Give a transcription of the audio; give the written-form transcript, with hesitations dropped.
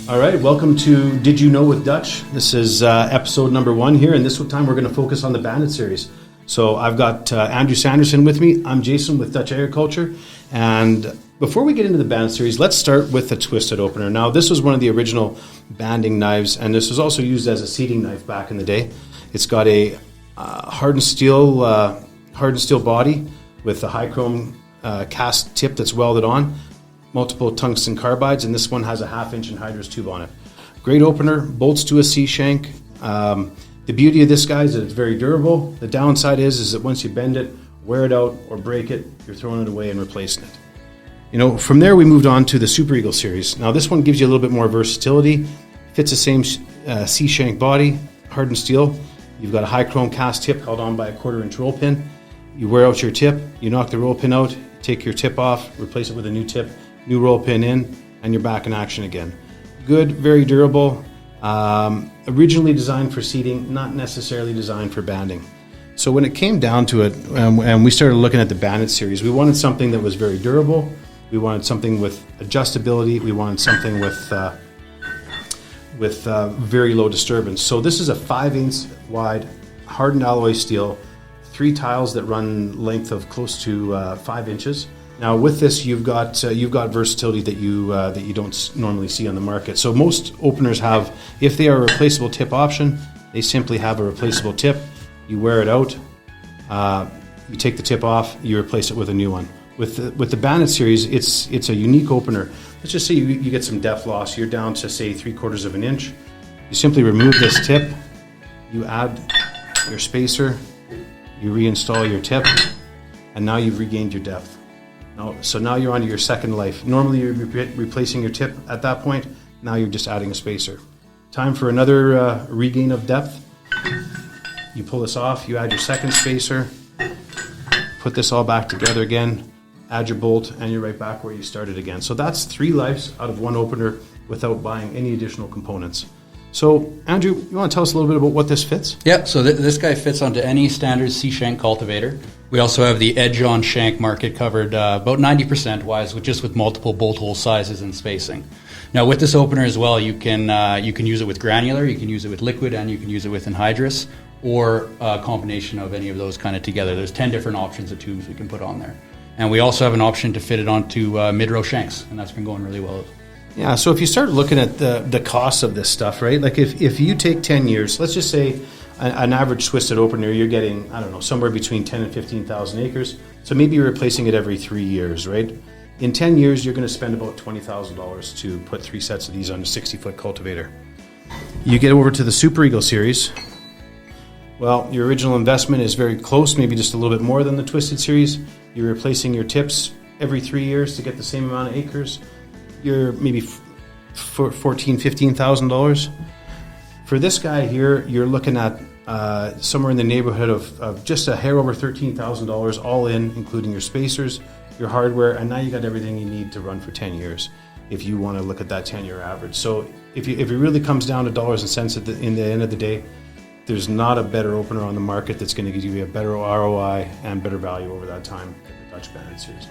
All right, welcome to Did You Know with Dutch. This is episode number 1 here, and this time we're going to focus on the Bandit Series. So I've got Andrew Sanderson with me. I'm Jason with Dutch Agriculture. And before we get into the Bandit Series, let's start with the twisted opener. Now, this was one of the original banding knives, and this was also used as a seating knife back in the day. It's got a hardened steel body with a high chrome cast tip that's welded on. Multiple tungsten carbides, and this one has a 1/2-inch anhydrous tube on it. Great opener, bolts to a C-shank. The beauty of this guy is that it's very durable. The downside is that once you bend it, wear it out, or break it, you're throwing it away and replacing it. You know, from there we moved on to the Super Eagle series. Now this one gives you a little bit more versatility. Fits the same C-shank body, hardened steel. You've got a high chrome cast tip held on by a 1/4-inch roll pin. You wear out your tip, you knock the roll pin out, take your tip off, replace it with a new tip, new roll pin in, and you're back in action again. Good, very durable. Originally designed for seating, not necessarily designed for banding. So when it came down to it, and we started looking at the Bandit series, we wanted something that was very durable. We wanted something with adjustability. We wanted something with very low disturbance. So this is a 5-inch wide hardened alloy steel, 3 tiles that run length of close to 5 inches. Now with this, you've got versatility that you don't normally see on the market. So most openers have, if they are a replaceable tip option, they simply have a replaceable tip. You wear it out, you take the tip off, you replace it with a new one. With the Bandit series, it's a unique opener. Let's just say you get some depth loss. You're down to say 3/4 of an inch. You simply remove this tip, you add your spacer, you reinstall your tip, and now you've regained your depth. So now you're onto your second life. Normally you're replacing your tip at that point. Now you're just adding a spacer. Time for another regain of depth. You pull this off, you add your second spacer, put this all back together again, add your bolt, and you're right back where you started again. So that's 3 lives out of 1 opener without buying any additional components. So, Andrew, you want to tell us a little bit about what this fits? Yeah, so this guy fits onto any standard C-shank cultivator. We also have the edge-on shank market covered about 90% wise, with multiple bolt hole sizes and spacing. Now, with this opener as well, you can use it with granular, you can use it with liquid, and you can use it with anhydrous, or a combination of any of those kind of together. There's 10 different options of tubes we can put on there. And we also have an option to fit it onto mid-row shanks, and that's been going really well. Yeah, so if you start looking at the cost of this stuff, right? Like if you take 10 years, let's just say an average twisted opener, you're getting, I don't know, somewhere between 10 and 15,000 acres. So maybe you're replacing it every 3 years, right? In 10 years, you're going to spend about $20,000 to put 3 sets of these on a 60-foot cultivator. You get over to the Super Eagle series. Well, your original investment is very close, maybe just a little bit more than the Twisted series. You're replacing your tips every 3 years to get the same amount of acres. You're maybe $14,000, $15,000. For this guy here, you're looking at somewhere in the neighborhood of just a hair over $13,000 all in, including your spacers, your hardware, and now you got everything you need to run for 10 years if you want to look at that 10-year average. So if it really comes down to dollars and cents in the end of the day, there's not a better opener on the market that's going to give you a better ROI and better value over that time than the Dutch Bandit series.